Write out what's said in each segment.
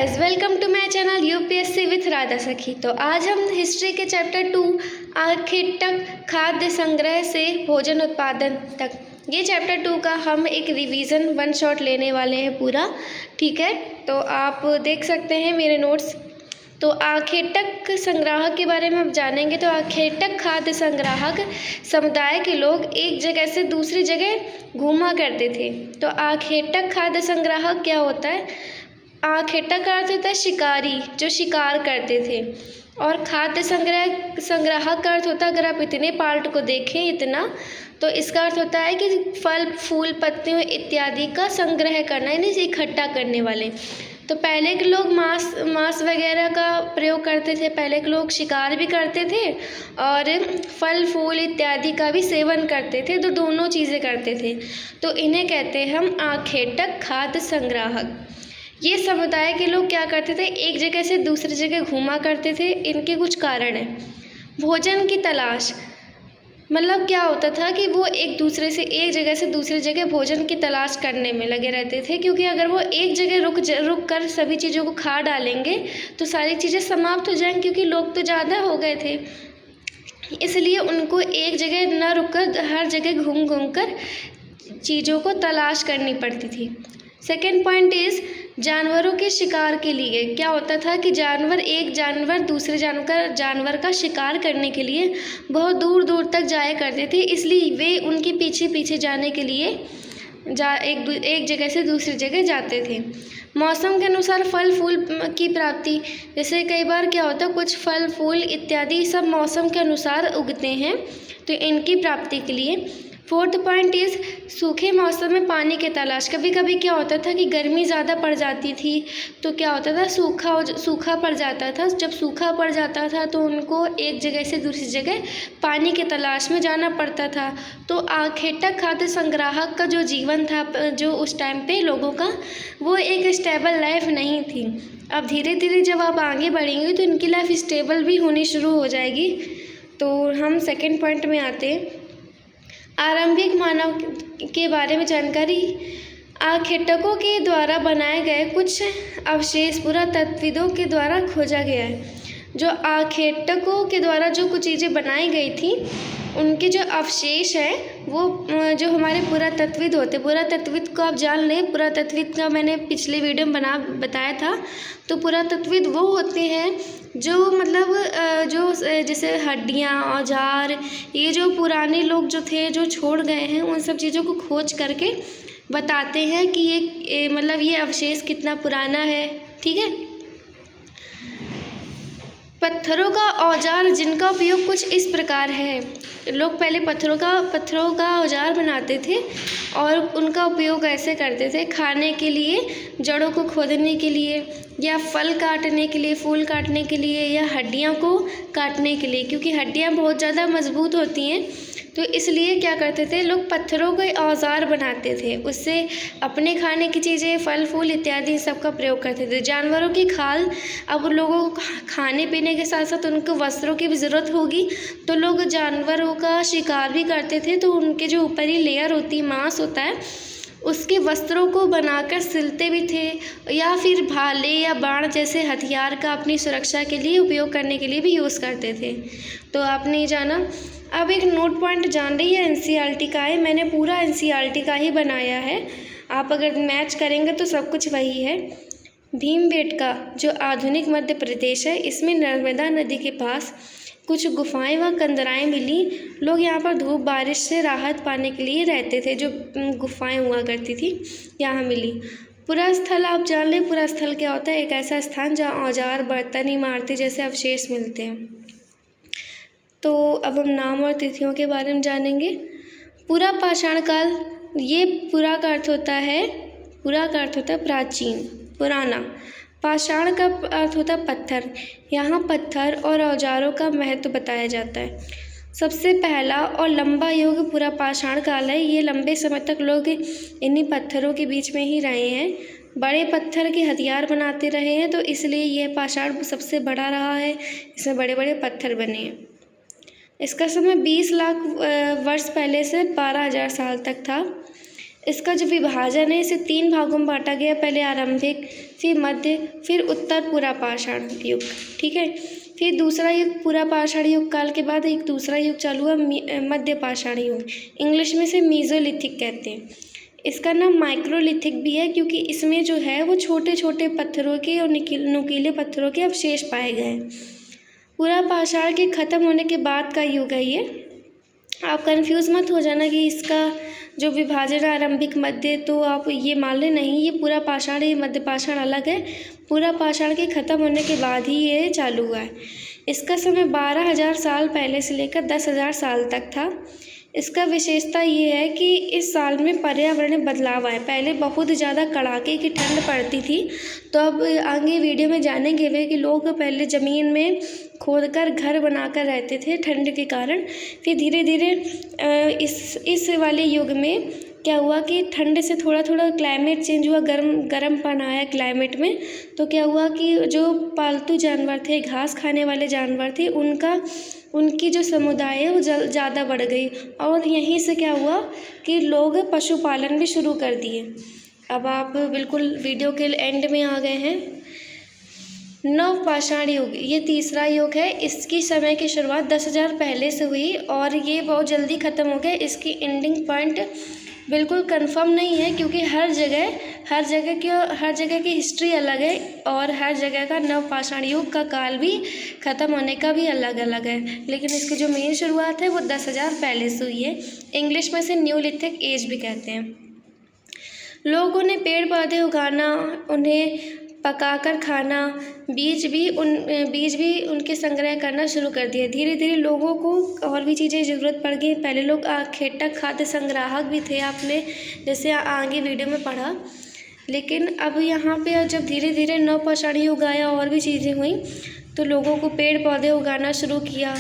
Guys, welcome to my channel UPSC with Radha Sakhi. तो आज हम हिस्ट्री के चैप्टर 2 आखेटक खाद्य संग्रह से भोजन उत्पादन तक, ये चैप्टर 2 का हम एक रिवीजन वन शॉट लेने वाले हैं पूरा। ठीक है, तो आप देख सकते हैं मेरे नोट्स। तो आखेटक संग्राहक के बारे में हम जानेंगे। तो आखेटक खाद्य संग्राहक समुदाय के लोग एक जगह से दूसरी जगह घूमा करते थे। तो आखेटक खाद्य संग्राहक क्या होता है? आखेटक का अर्थ होता है शिकारी, जो शिकार करते थे। और खाद्य संग्राहक का अर्थ होता है, अगर आप इतने पार्ट को देखें इतना, तो इसका अर्थ होता है कि फल फूल पत्तियों इत्यादि का संग्रह करना, यानी इकट्ठा करने वाले। तो पहले के लोग मांस वगैरह का प्रयोग करते थे, पहले के लोग शिकार भी करते थे और फल फूल इत्यादि का भी सेवन करते थे, तो दोनों चीज़ें करते थे। तो इन्हें कहते हैं हम आखेटक खाद्य संग्राहक। ये समुदाय के लोग क्या करते थे? एक जगह से दूसरी जगह घूमा करते थे। इनके कुछ कारण हैं। भोजन की तलाश, मतलब क्या होता था कि वो एक जगह से दूसरी जगह भोजन की तलाश करने में लगे रहते थे, क्योंकि अगर वो एक जगह रुक कर सभी चीज़ों को खा डालेंगे तो सारी चीज़ें समाप्त हो जाएंगी, क्योंकि लोग तो ज़्यादा हो गए थे। इसलिए उनको एक जगह न रुक कर हर जगह घूम घूम कर चीज़ों को तलाश करनी पड़ती थी। सेकेंड पॉइंट इज़ जानवरों के शिकार के लिए क्या होता था कि एक जानवर दूसरे जानवर का शिकार करने के लिए बहुत दूर दूर तक जाया करते थे। इसलिए वे उनके पीछे पीछे जाने के लिए एक जगह से दूसरी जगह जाते थे। मौसम के अनुसार फल फूल की प्राप्ति, जैसे कई बार क्या होता है, कुछ फल फूल इत्यादि सब मौसम के अनुसार उगते हैं, तो इनकी प्राप्ति के लिए। फोर्थ पॉइंट इज़ सूखे मौसम में पानी की तलाश। कभी कभी क्या होता था कि गर्मी ज़्यादा पड़ जाती थी, तो क्या होता था, सूखा पड़ जाता था। जब सूखा पड़ जाता था तो उनको एक जगह से दूसरी जगह पानी की तलाश में जाना पड़ता था। तो आखेटक खाद्य संग्राहक का जो जीवन था, जो उस टाइम पे लोगों का, वो एक स्टेबल लाइफ नहीं थी। अब धीरे धीरे जब आप आगे बढ़ेंगे तो इनकी लाइफ स्टेबल भी होनी शुरू हो जाएगी। तो हम सेकेंड पॉइंट में आते हैं, आरंभिक मानव के बारे में जानकारी। आखेटकों के द्वारा बनाए गए कुछ अवशेष पुरातत्वविदों के द्वारा खोजा गया है। जो आखेटकों के द्वारा जो कुछ चीज़ें बनाई गई थी, उनके जो अवशेष हैं वो जो हमारे पुरातत्वविद होते, पुरातत्वविद को आप जान लें, पुरातत्वविद का मैंने पिछले वीडियो में बताया था। तो पुरातत्वविद वो होते हैं जो मतलब जो जैसे हड्डियाँ, औजार, ये जो पुराने लोग जो थे जो छोड़ गए हैं, उन सब चीज़ों को खोज करके बताते हैं कि ये मतलब ये अवशेष कितना पुराना है। ठीक है। पत्थरों का औजार जिनका उपयोग कुछ इस प्रकार है। लोग पहले पत्थरों का औजार बनाते थे और उनका उपयोग ऐसे करते थे, खाने के लिए, जड़ों को खोदने के लिए, या फल काटने के लिए, फूल काटने के लिए, या हड्डियाँ को काटने के लिए, क्योंकि हड्डियाँ बहुत ज़्यादा मजबूत होती हैं। तो इसलिए क्या करते थे, लोग पत्थरों के औजार बनाते थे, उससे अपने खाने की चीज़ें, फल फूल इत्यादि सबका प्रयोग करते थे। जानवरों की खाल, अब लोगों को खाने पीने के साथ साथ उनको वस्त्रों की भी ज़रूरत होगी, तो लोग जानवरों का शिकार भी करते थे। तो उनके जो ऊपरी लेयर होती है, मांस होता है, उसके वस्त्रों को बनाकर सिलते भी थे, या फिर भाले या बाण जैसे हथियार का अपनी सुरक्षा के लिए उपयोग करने के लिए भी यूज़ करते थे। तो आपने ये जाना। अब एक नोट पॉइंट जान रही है, एनसीईआरटी का है, मैंने पूरा एनसीईआरटी का ही बनाया है। आप अगर मैच करेंगे तो सब कुछ वही है। भीमबेटका जो आधुनिक मध्य प्रदेश है, इसमें नर्मदा नदी के पास कुछ गुफाएं व कंदराएं मिली। लोग यहाँ पर धूप बारिश से राहत पाने के लिए रहते थे। जो गुफाएं हुआ करती थी यहाँ मिली। पुरास्थल आप जान लें, पुरास्थल क्या होता है? एक ऐसा स्थान जहाँ औजार, बर्तन, इमारतें जैसे अवशेष मिलते हैं। तो अब हम नाम और तिथियों के बारे में जानेंगे। पुरा पाषाण काल, ये पुरा का अर्थ होता है प्राचीन, पुराना। पाषाण का अर्थ होता है पत्थर। यहाँ पत्थर और औजारों का महत्व बताया जाता है। सबसे पहला और लंबा युग पुरा पाषाण काल है। ये लंबे समय तक लोग इन्हीं पत्थरों के बीच में ही रहे हैं, बड़े पत्थर के हथियार बनाते रहे हैं, तो इसलिए ये पाषाण सबसे बड़ा रहा है, इसमें बड़े बड़े पत्थर बने हैं। इसका समय 20 लाख वर्ष पहले से 12,000 साल तक था। इसका जो विभाजन है इसे 3 भागों में बांटा गया। पहले आरंभिक, फिर मध्य, फिर उत्तर पूरा पाषाण युग। ठीक है, फिर दूसरा युग पूरा पाषाण युग काल के बाद एक दूसरा युग चालू हुआ मध्य पाषाण युग। इंग्लिश में से मीज़ोलिथिक कहते हैं। इसका नाम माइक्रोलिथिक भी है क्योंकि इसमें जो है वो छोटे छोटे पत्थरों के और नुकीले पत्थरों के अवशेष पाए गए हैं। पूरा पाषाण के ख़त्म होने के बाद का युग है ये। आप कंफ्यूज मत हो जाना कि इसका जो विभाजन आरंभिक मध्य, तो आप ये मान लें नहीं, ये पूरा पाषाण, ये मध्य पाषाण अलग है। पूरा पाषाण के ख़त्म होने के बाद ही ये चालू हुआ है। इसका समय 12,000 साल पहले से लेकर 10,000 साल तक था। इसका विशेषता ये है कि इस साल में पर्यावरण में बदलाव आए। पहले बहुत ज़्यादा कड़ाके की ठंड पड़ती थी, तो अब आगे वीडियो में जानेंगे वे कि लोग पहले ज़मीन में खोदकर घर बनाकर रहते थे ठंड के कारण। फिर धीरे धीरे इस वाले युग में क्या हुआ कि ठंड से थोड़ा थोड़ा क्लाइमेट चेंज हुआ, गर्मपन आया क्लाइमेट में। तो क्या हुआ कि जो पालतू जानवर थे, घास खाने वाले जानवर थे, उनकी जो समुदाय है वो ज़्यादा बढ़ गई। और यहीं से क्या हुआ कि लोग पशुपालन भी शुरू कर दिए। अब आप बिल्कुल वीडियो के एंड में आ गए हैं। नव पाषाण युग, ये तीसरा युग है। इसकी समय की शुरुआत 10,000 पहले से हुई और ये बहुत जल्दी ख़त्म हो गया। इसकी एंडिंग पॉइंट बिल्कुल कंफर्म नहीं है क्योंकि हर जगह की हिस्ट्री अलग है और हर जगह का नव पाषाण युग का काल भी ख़त्म होने का भी अलग अलग है। लेकिन इसकी जो मेन शुरुआत है वो 10,000 पहले से हुई है। इंग्लिश में से न्यूलिथिक एज भी कहते हैं। लोगों ने पेड़ पौधे उगाना, उन्हें पकाकर खाना, बीज भी उनके संग्रह करना शुरू कर दिए। धीरे धीरे लोगों को और भी चीज़ें ज़रूरत पड़ गई। पहले लोग आखेटक खाद्य संग्राहक भी थे, आपने जैसे आगे वीडियो में पढ़ा। लेकिन अब यहाँ पे जब धीरे धीरे नवपाषाण युग आया और भी चीज़ें हुई, तो लोगों को पेड़ पौधे उगाना शुरू किया।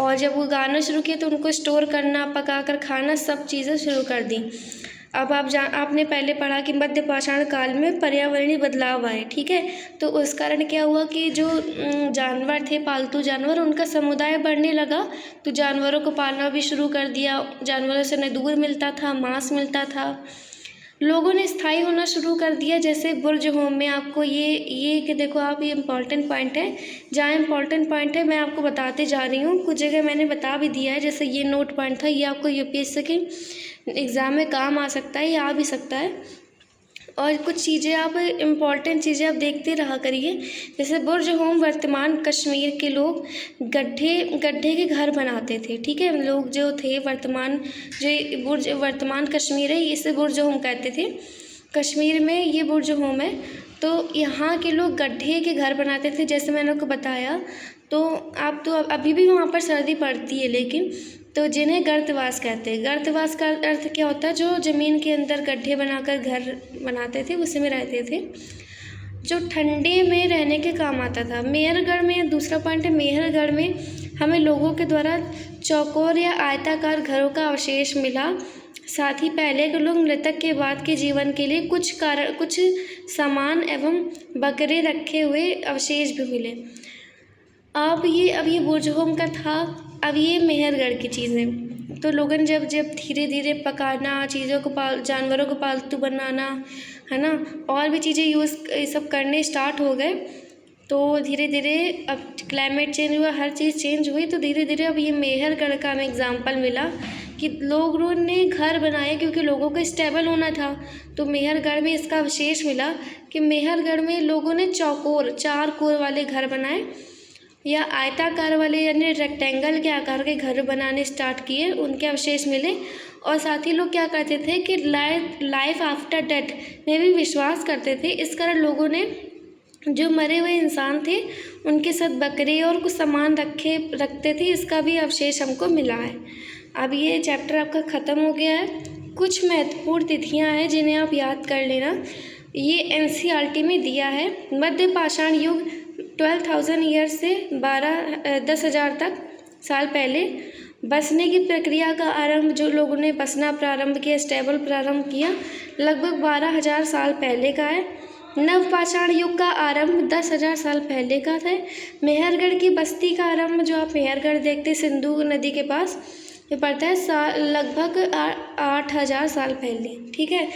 और जब उगाना शुरू किया तो उनको स्टोर करना, पकाकर खाना, सब चीज़ें शुरू कर दी। अब आपने पहले पढ़ा कि मध्य पाषाण काल में पर्यावरणीय बदलाव आए। ठीक है, तो उस कारण क्या हुआ कि जो जानवर थे, पालतू जानवर, उनका समुदाय बढ़ने लगा, तो जानवरों को पालना भी शुरू कर दिया। जानवरों से न दूध मिलता था, मांस मिलता था। लोगों ने स्थायी होना शुरू कर दिया। जैसे बुर्ज होम में आपको ये कि देखो आप, ये इम्पॉर्टेंट पॉइंट है। जहाँ इम्पॉर्टेंट पॉइंट है मैं आपको बताते जा रही हूँ। कुछ जगह मैंने बता भी दिया है, जैसे ये नोट पॉइंट था, ये आपको यूपीएससी के एग्ज़ाम में काम आ सकता है, या आ भी सकता है। और कुछ चीज़ें आप, इम्पॉर्टेंट चीज़ें आप देखते रहा करिए। जैसे बुर्ज होम, वर्तमान कश्मीर के लोग गड्ढे के घर बनाते थे। ठीक है, लोग जो थे वर्तमान कश्मीर है, इसे बुर्ज होम कहते थे। कश्मीर में ये बुर्ज होम है। तो यहाँ के लोग गड्ढे के घर बनाते थे, जैसे मैंने आपको बताया। तो आप तो अभी भी वहाँ पर सर्दी पड़ती है, लेकिन तो जिन्हें गर्तवास कहते हैं। गर्तवास का अर्थ क्या होता है? जो ज़मीन के अंदर गड्ढे बनाकर घर बनाते थे, उसी में रहते थे, जो ठंडे में रहने के काम आता था। मेहरगढ़ में, दूसरा पॉइंट है, मेहरगढ़ में हमें लोगों के द्वारा चौकोर या आयताकार घरों का अवशेष मिला। साथ ही पहले के लोग मृतक के बाद के जीवन के लिए कुछ सामान एवं बकरे रखे हुए अवशेष भी मिले। अब ये बुर्ज होम का था। अब ये मेहरगढ़ की चीज़ें। तो लोगों ने जब धीरे धीरे पकाना, चीज़ों को जानवरों को पालतू बनाना, है ना, और भी चीज़ें यूज़ सब करने स्टार्ट हो गए, तो धीरे धीरे अब क्लाइमेट चेंज हुआ, हर चीज़ चेंज हुई। तो धीरे धीरे अब ये मेहरगढ़ का हमें एग्जाम्पल मिला कि लोगों ने घर बनाए क्योंकि लोगों को स्टेबल होना था। तो मेहरगढ़ में इसका विशेष मिला कि मेहरगढ़ में लोगों ने चौकोर, 4 कोर वाले घर बनाए या आयताकार वाले यानी रेक्टेंगल के आकार के घर बनाने स्टार्ट किए, उनके अवशेष मिले। और साथ ही लोग क्या करते थे कि लाइफ आफ्टर डेथ में भी विश्वास करते थे। इस कारण लोगों ने जो मरे हुए इंसान थे उनके साथ बकरे और कुछ सामान रखते थे, इसका भी अवशेष हमको मिला है। अब ये चैप्टर आपका ख़त्म हो गया है। कुछ महत्वपूर्ण तिथियाँ हैं जिन्हें आप याद कर लेना। ये एनसीईआरटी में दिया है। मध्य पाषाण युग 12,000 ईयर से 10,000 तक साल पहले। बसने की प्रक्रिया का आरंभ, जो लोगों ने बसना प्रारंभ किया, स्टेबल प्रारंभ किया, लगभग 12,000 साल पहले का है। नवपाषाण युग का आरंभ 10,000 साल पहले का था। मेहरगढ़ की बस्ती का आरंभ, जो आप मेहरगढ़ देखते सिंधु नदी के पास, ये पड़ता है लगभग 8,000 साल पहले। ठीक है,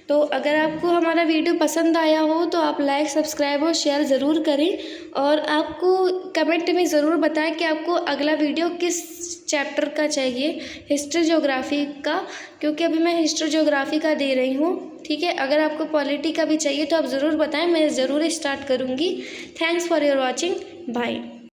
तो अगर आपको हमारा वीडियो पसंद आया हो तो आप लाइक, सब्सक्राइब और शेयर ज़रूर करें, और आपको कमेंट में ज़रूर बताएं कि आपको अगला वीडियो किस चैप्टर का चाहिए, हिस्ट्री ज्योग्राफी का, क्योंकि अभी मैं हिस्ट्री ज्योग्राफी का दे रही हूँ। ठीक है, अगर आपको पॉलिटी का भी चाहिए तो आप ज़रूर बताएं, मैं ज़रूर स्टार्ट करूँगी। Thanks for your watching, bye.